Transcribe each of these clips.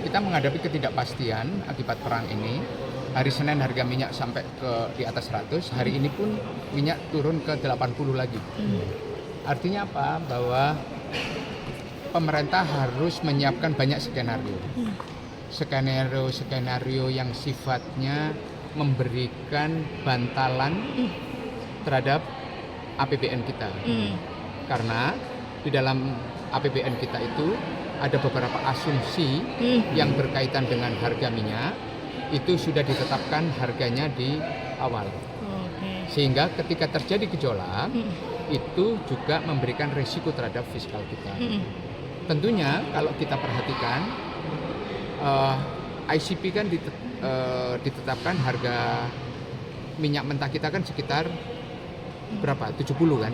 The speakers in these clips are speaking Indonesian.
kita menghadapi ketidakpastian akibat perang ini. Hari Senin harga minyak sampai di atas 100, hari ini pun minyak turun ke 80 lagi. Artinya apa? Bahwa pemerintah harus menyiapkan banyak skenario. Skenario yang sifatnya memberikan bantalan terhadap APBN kita. Karena di dalam APBN kita itu ada beberapa asumsi yang berkaitan dengan harga minyak, itu sudah ditetapkan harganya di awal. Sehingga ketika terjadi gejolak, itu juga memberikan risiko terhadap fiskal kita. Tentunya kalau kita perhatikan, ICP kan ditetapkan harga minyak mentah kita kan sekitar berapa? 70 kan?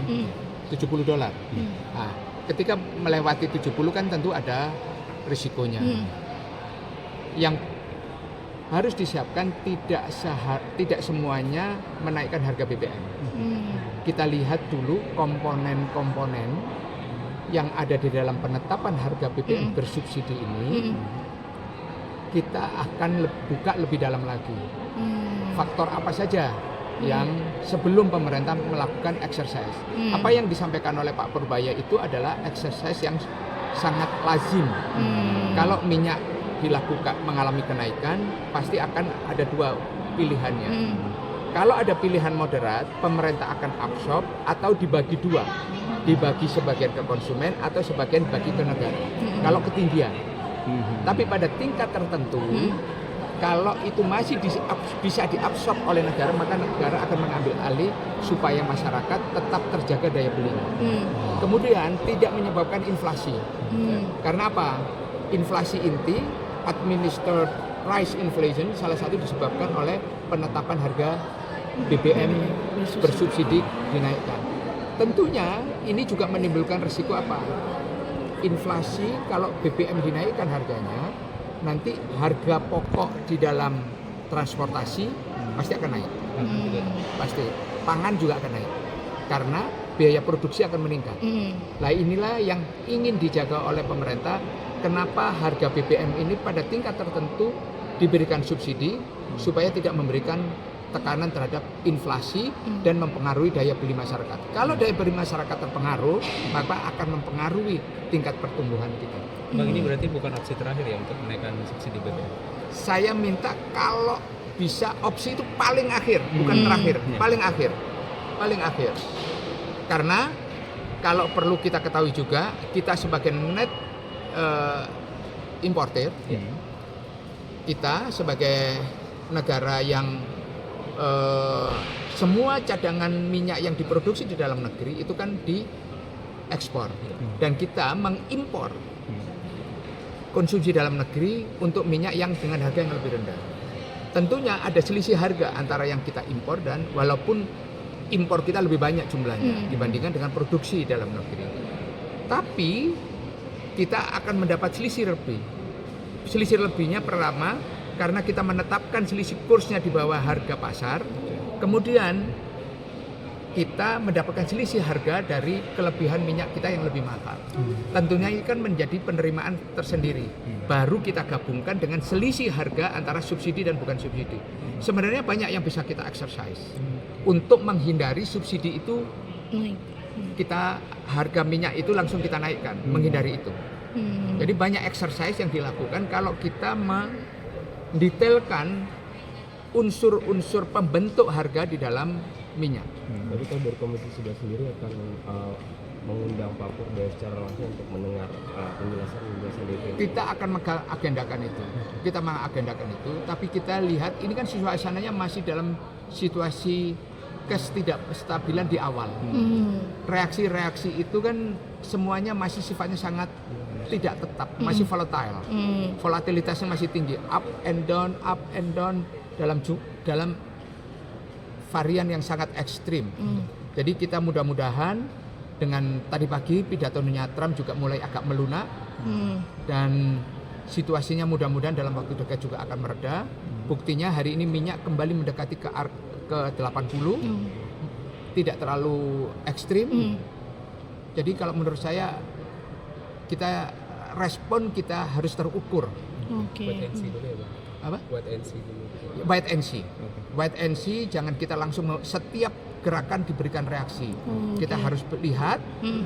$70. Nah, ketika melewati 70 kan tentu ada risikonya. Yang harus disiapkan tidak semuanya menaikkan harga BBM. Kita lihat dulu komponen-komponen yang ada di dalam penetapan harga BBM bersubsidi ini, kita akan buka lebih dalam lagi. Faktor apa saja yang sebelum pemerintah melakukan exercise. Apa yang disampaikan oleh Pak Purbaya itu adalah exercise yang sangat lazim. Kalau minyak mengalami kenaikan, pasti akan ada dua pilihannya. Kalau ada pilihan moderat, pemerintah akan absorb atau dibagi dua, dibagi sebagian ke konsumen atau sebagian bagi ke negara. Kalau ketinggian, tapi pada tingkat tertentu, kalau itu masih bisa diabsorb oleh negara, maka negara akan mengambil alih supaya masyarakat tetap terjaga daya belinya. Kemudian tidak menyebabkan inflasi. Karena apa? Inflasi inti, administered price inflation, salah satu disebabkan oleh penetapan harga BBM bersubsidi dinaikkan. Tentunya ini juga menimbulkan risiko apa? Inflasi kalau BBM dinaikkan harganya, nanti harga pokok di dalam transportasi pasti akan naik. Pasti. Pangan juga akan naik. Karena biaya produksi akan meningkat. Nah, inilah yang ingin dijaga oleh pemerintah. Kenapa harga BBM ini pada tingkat tertentu diberikan subsidi supaya tidak memberikan tekanan terhadap inflasi dan mempengaruhi daya beli masyarakat. Kalau daya beli masyarakat terpengaruh, maka akan mempengaruhi tingkat pertumbuhan kita. Bang, ini berarti bukan opsi terakhir ya untuk menaikkan subsidi BBM? Saya minta kalau bisa opsi itu paling akhir, bukan terakhir, paling akhir. Karena kalau perlu kita ketahui juga, kita sebagai net importer, kita sebagai negara yang semua cadangan minyak yang diproduksi di dalam negeri itu kan diekspor, dan kita mengimpor konsumsi dalam negeri untuk minyak yang dengan harga yang lebih rendah. Tentunya ada selisih harga antara yang kita impor dan walaupun impor kita lebih banyak jumlahnya dibandingkan dengan produksi dalam negeri. Tapi kita akan mendapat selisih lebih. Selisih lebihnya pertama karena kita menetapkan selisih kursnya di bawah harga pasar. Kemudian kita mendapatkan selisih harga dari kelebihan minyak kita yang lebih mahal. Tentunya ini kan menjadi penerimaan tersendiri. Baru kita gabungkan dengan selisih harga antara subsidi dan bukan subsidi. Sebenarnya banyak yang bisa kita exercise untuk menghindari subsidi itu kita harga minyak itu langsung kita naikkan, menghindari itu. Jadi banyak exercise yang dilakukan kalau kita mendetailkan unsur-unsur pembentuk harga di dalam minyak. Tapi kalau dari Komisi 11 sendiri akan mengundang Pak Purbaya secara langsung untuk mendengar penjelasan dari kita akan mengagendakan itu. Kita mengagendakan itu, tapi kita lihat ini kan suasananya masih dalam situasi ketidakstabilan di awal. Reaksi-reaksi itu kan semuanya masih sifatnya sangat tidak tetap, masih volatile. Volatilitasnya masih tinggi, up and down dalam varian yang sangat ekstrim. Jadi kita mudah-mudahan dengan tadi pagi pidatonya Trump juga mulai agak melunak dan situasinya mudah-mudahan dalam waktu dekat juga akan mereda. Buktinya hari ini minyak kembali mendekati ke 80, tidak terlalu ekstrim. Jadi kalau menurut saya kita respon kita harus terukur. Oke. Wait and see dulu ya Bang. Apa? Wait and see dulu. Wait and see. Oke. Wait and see, jangan kita langsung setiap gerakan diberikan reaksi. Kita Oke. harus lihat Hmm.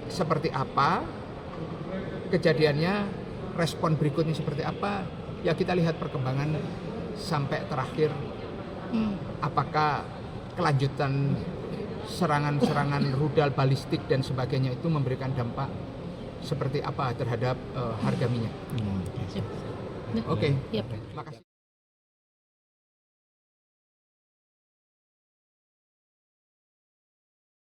seperti apa kejadiannya, respon berikutnya seperti apa. Ya kita lihat perkembangan sampai terakhir, Hmm. apakah kelanjutan serangan-serangan rudal balistik dan sebagainya itu memberikan dampak seperti apa terhadap harga minyak. Sip. Oke, Yap. makasih.